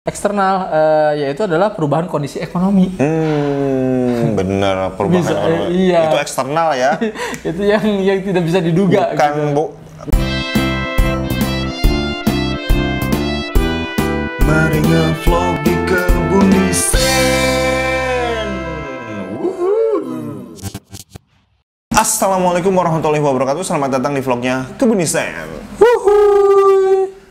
Eksternal yaitu adalah perubahan kondisi ekonomi. Bener, perubahan Bisa, ekonomi. iya. Itu eksternal ya. Itu yang tidak bisa diduga. Bukan, gitu. Bu. Mari ngevlog di Kebun Desain. Assalamualaikum warahmatullahi wabarakatuh. Selamat datang di vlognya Kebun Desain.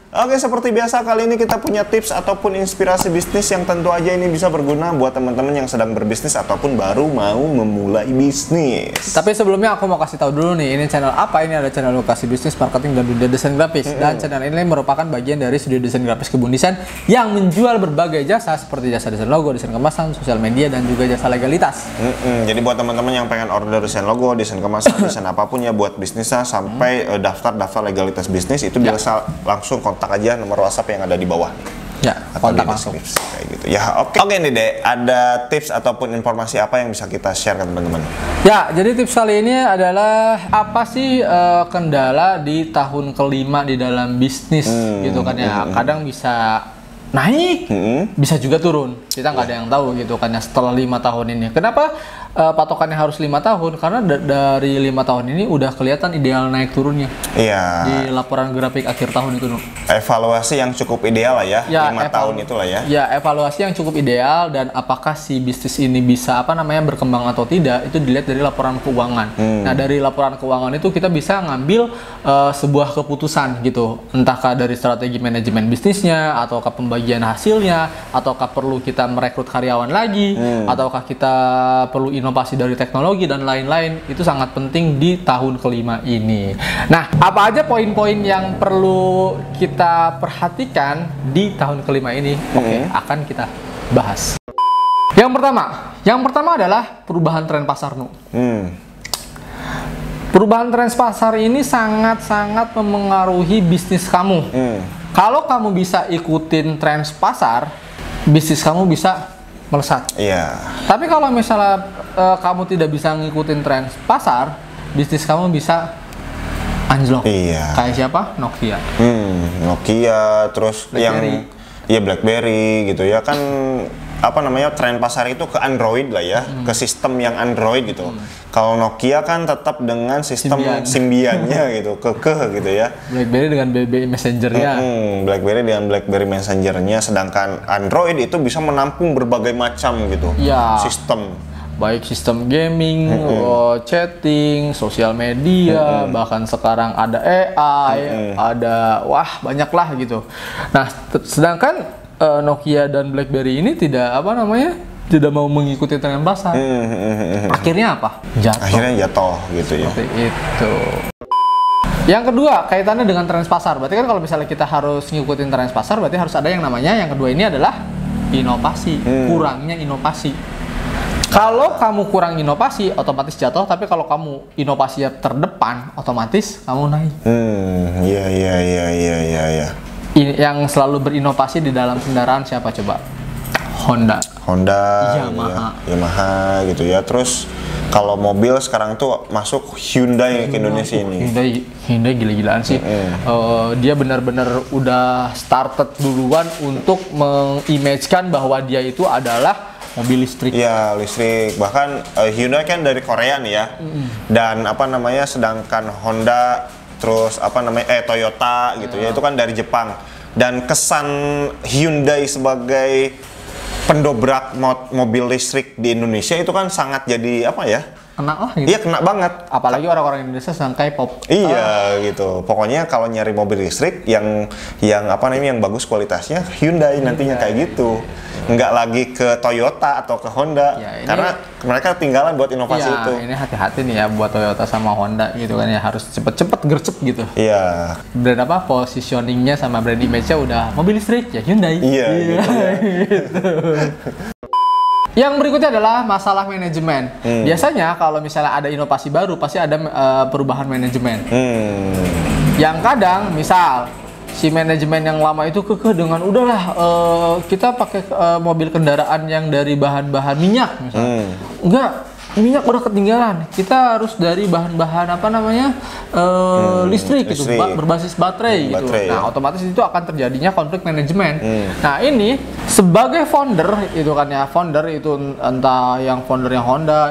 Oke, seperti biasa kali ini kita punya tips ataupun inspirasi bisnis yang tentu aja ini bisa berguna buat teman-teman yang sedang berbisnis ataupun baru mau memulai bisnis. Tapi sebelumnya aku mau kasih tahu dulu nih, ini channel apa? Ini ada channel Lokasi Bisnis Marketing dan Dunia Desain Grafis. Dan channel ini merupakan bagian dari studio desain grafis Kebun Desain yang menjual berbagai jasa seperti jasa desain logo, desain kemasan, sosial media, dan juga jasa legalitas. Jadi buat teman-teman yang pengen order desain logo, desain kemasan, desain apapun ya buat bisnisnya sampai daftar legalitas bisnis itu bisa langsung kontak aja nomor WhatsApp yang ada di bawah. Ya, kontak langsung. Kayak gitu. Ya, oke. Oke nih, Dek. Ada tips ataupun informasi apa yang bisa kita share ke teman-teman? Ya, jadi tips kali ini adalah apa sih kendala di tahun kelima di dalam bisnis gitu kan ya. Kadang bisa naik, bisa juga turun. Kita nggak ada yang tahu gitu kan ya setelah 5 tahun ini. Kenapa patokannya harus 5 tahun? Karena dari 5 tahun ini udah kelihatan ideal naik turunnya. Iya. Di laporan grafik akhir tahun itu. Evaluasi yang cukup ideal lah ya, 5 tahun itulah ya. Ya, evaluasi yang cukup ideal dan apakah si bisnis ini bisa berkembang atau tidak itu dilihat dari laporan keuangan. Nah, dari laporan keuangan itu kita bisa ngambil sebuah keputusan gitu. Entahkah dari strategi manajemen bisnisnya, ataukah pembagian hasilnya, ataukah perlu kita merekrut karyawan lagi, ataukah kita perlu inovasi dari teknologi dan lain-lain. Itu sangat penting di tahun kelima ini. Nah, apa aja poin-poin yang perlu kita perhatikan di tahun kelima ini? Oke, akan kita bahas. Yang pertama adalah perubahan tren pasar, Nu. Perubahan tren pasar ini sangat-sangat memengaruhi bisnis kamu. Kalau kamu bisa ikutin tren pasar, bisnis kamu bisa melesat. Iya. Tapi kalau misalnya kamu tidak bisa ngikutin tren pasar, bisnis kamu bisa anjlok. Iya. Kayak siapa? Nokia. Nokia, terus BlackBerry. yang BlackBerry gitu ya kan, tren pasar itu ke Android lah ya, ke sistem yang Android gitu. Kalau Nokia kan tetap dengan sistem Symbian-nya gitu, gitu ya. BlackBerry dengan BlackBerry Messenger-nya. BlackBerry dengan BlackBerry Messenger-nya, sedangkan Android itu bisa menampung berbagai macam gitu. Ya. Sistem. Baik sistem gaming, chatting, sosial media, bahkan sekarang ada AI, ada banyak lah gitu. Nah, sedangkan Nokia dan BlackBerry ini tidak tidak mau mengikuti tren pasar. Akhirnya apa? Jatuh. Akhirnya jatuh gitu ya. Seperti itu. Yang kedua, kaitannya dengan tren pasar. Berarti kan kalau misalnya kita harus ngikutin tren pasar, berarti harus ada yang namanya, yang kedua ini adalah inovasi. Kurangnya inovasi. Kalau kamu kurang inovasi, otomatis jatuh. Tapi kalau kamu inovasinya terdepan, otomatis kamu naik. Iya. Yang selalu berinovasi di dalam kendaraan siapa coba? Honda, Yamaha gitu ya. Terus kalau mobil sekarang tuh masuk Hyundai ke Indonesia ini. Hyundai gila-gilaan sih. Dia benar-benar udah started duluan untuk mengimage-kan bahwa dia itu adalah mobil listrik. Iya, listrik. Bahkan Hyundai kan dari Korea nih ya. Dan sedangkan Honda terus Toyota gitu ya, itu kan dari Jepang. Dan kesan Hyundai sebagai pendobrak mobil listrik di Indonesia itu kan sangat jadi Kena lah gitu. Iya, kena banget. Apalagi orang-orang Indonesia sedang K-pop. Iya, gitu. Pokoknya kalau nyari mobil listrik yang bagus kualitasnya, Hyundai nantinya kayak gitu. Nggak lagi ke Toyota atau ke Honda, karena mereka tinggalan buat inovasi itu. Ini hati-hati nih ya buat Toyota sama Honda gitu kan ya, harus cepet-cepet gercep gitu. Iya. Brand positioningnya sama brand image-nya udah mobil listrik ya Hyundai. Iya. Gitu. Yang berikutnya adalah masalah manajemen. Biasanya kalau misalnya ada inovasi baru pasti ada perubahan manajemen. Yang kadang misal si manajemen yang lama itu kekeh dengan udahlah kita pakai mobil kendaraan yang dari bahan-bahan minyak misalnya. Enggak, minyak udah ketinggalan, kita harus dari bahan-bahan apa namanya listrik gitu, berbasis baterai gitu. Nah, otomatis itu akan terjadinya konflik manajemen. Nah, ini sebagai founder itu kan ya, founder itu entah yang founder yang Honda,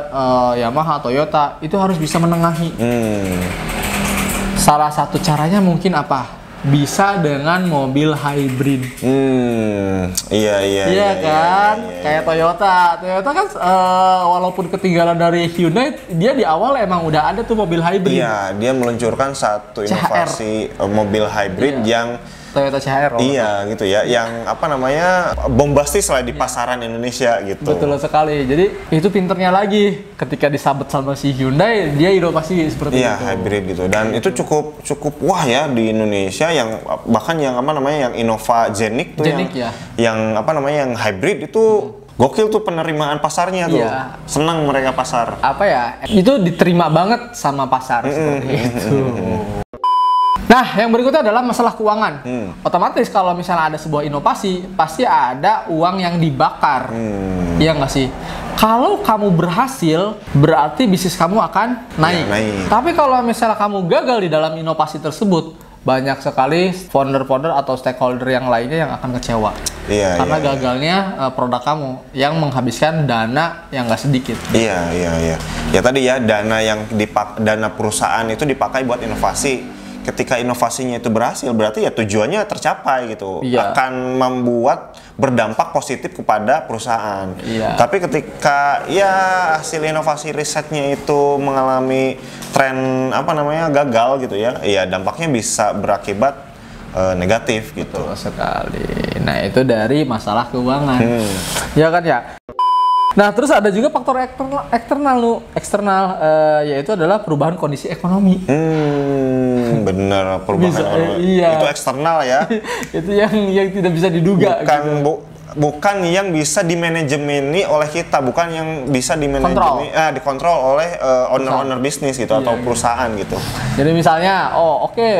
Yamaha, Toyota, itu harus bisa menengahi. Salah satu caranya mungkin apa? Bisa dengan mobil hybrid. Iya kan? Kayak Toyota kan walaupun ketinggalan dari Hyundai, dia di awal emang udah ada tuh mobil hybrid. Iya, dia meluncurkan satu inovasi mobil hybrid yang Toyota CHR. Iya gitu ya, yang apa namanya bombastis lah di pasaran Indonesia gitu. Betul sekali. Jadi itu pinternya lagi, ketika disabet sama si Hyundai, dia inovasi seperti itu. Iya, hybrid gitu. Dan itu cukup wah ya di Indonesia, yang bahkan yang apa namanya yang Innova Zenik tuh, yang apa namanya yang hybrid itu gokil tuh penerimaan pasarnya tuh. Senang mereka pasar. Apa ya? Itu diterima banget sama pasar seperti itu. Nah, yang berikutnya adalah masalah keuangan. Otomatis kalau misalnya ada sebuah inovasi, pasti ada uang yang dibakar. Iya nggak sih? Kalau kamu berhasil, berarti bisnis kamu akan naik. Tapi kalau misalnya kamu gagal di dalam inovasi tersebut, banyak sekali founder-founder atau stakeholder yang lainnya yang akan kecewa. Karena gagalnya produk kamu yang menghabiskan dana yang nggak sedikit. Iya. Ya tadi ya, dana perusahaan itu dipakai buat inovasi. Ketika inovasinya itu berhasil, berarti ya tujuannya tercapai gitu. Akan membuat berdampak positif kepada perusahaan. Tapi ketika ya hasil inovasi risetnya itu mengalami tren apa namanya gagal gitu ya, ya dampaknya bisa berakibat negatif gitu. Betul sekali. Nah, itu dari masalah keuangan. Ya kan ya. Nah, terus ada juga faktor eksternal, yaitu adalah perubahan kondisi ekonomi. Bener, perubahan ekonomi. Itu eksternal ya. Itu yang tidak bisa diduga. Bukan yang bisa dimanajemeni oleh kita, bukan yang bisa dikontrol oleh owner bisnis gitu, atau perusahaan gitu. Jadi misalnya,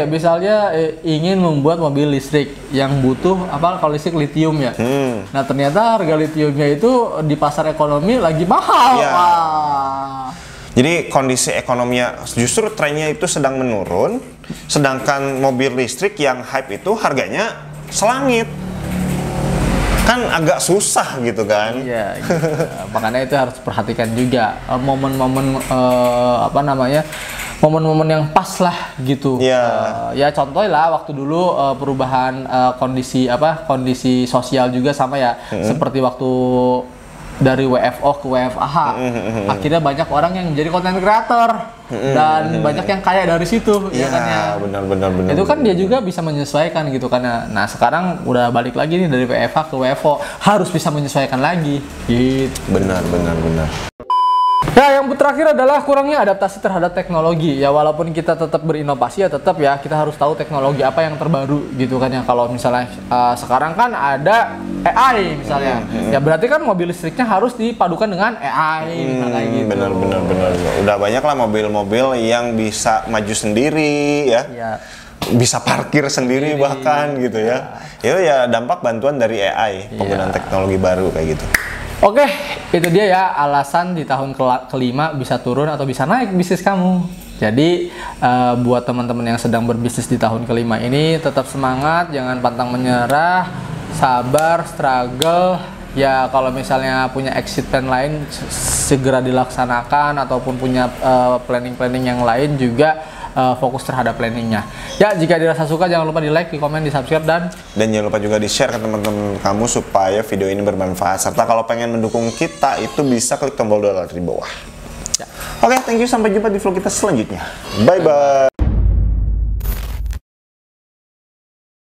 misalnya ingin membuat mobil listrik yang butuh kalau listrik litium ya. Nah, ternyata harga litiumnya itu di pasar ekonomi lagi mahal. Jadi kondisi ekonominya justru trennya itu sedang menurun, sedangkan mobil listrik yang hype itu harganya selangit. Kan agak susah gitu kan. Iya. Makanya itu harus perhatikan juga momen-momen momen-momen yang pas lah gitu. Ya contoh lah waktu dulu perubahan kondisi sosial juga sama ya, seperti waktu dari WFO ke WFAH. Akhirnya banyak orang yang menjadi content creator dan banyak yang kaya dari situ. Benar. Itu kan dia juga bisa menyesuaikan gitu karena. Nah, sekarang udah balik lagi nih dari WFH ke WFO, harus bisa menyesuaikan lagi gitu. Benar. Ya, yang terakhir adalah kurangnya adaptasi terhadap teknologi. Ya, walaupun kita tetap berinovasi, ya tetap ya kita harus tahu teknologi apa yang terbaru gitu kan ya. Kalau misalnya sekarang kan ada AI misalnya, ya berarti kan mobil listriknya harus dipadukan dengan AI kayak gitu. Benar. Udah banyak lah mobil-mobil yang bisa maju sendiri ya. Bisa parkir sendiri bahkan gitu ya. Itu ya dampak bantuan dari AI, penggunaan teknologi baru kayak gitu. Oke, itu dia ya alasan di tahun kelima bisa turun atau bisa naik bisnis kamu. Jadi buat teman-teman yang sedang berbisnis di tahun kelima ini, tetap semangat, jangan pantang menyerah, sabar, struggle. Ya kalau misalnya punya exit plan lain segera dilaksanakan, ataupun punya planning-planning yang lain juga fokus terhadap planningnya. Ya, jika dirasa suka jangan lupa di like, di komen, di subscribe, dan jangan lupa juga di share ke teman-teman kamu supaya video ini bermanfaat. Serta kalau pengen mendukung kita itu bisa klik tombol dolar di bawah. Oke, thank you, sampai jumpa di vlog kita selanjutnya. Bye bye.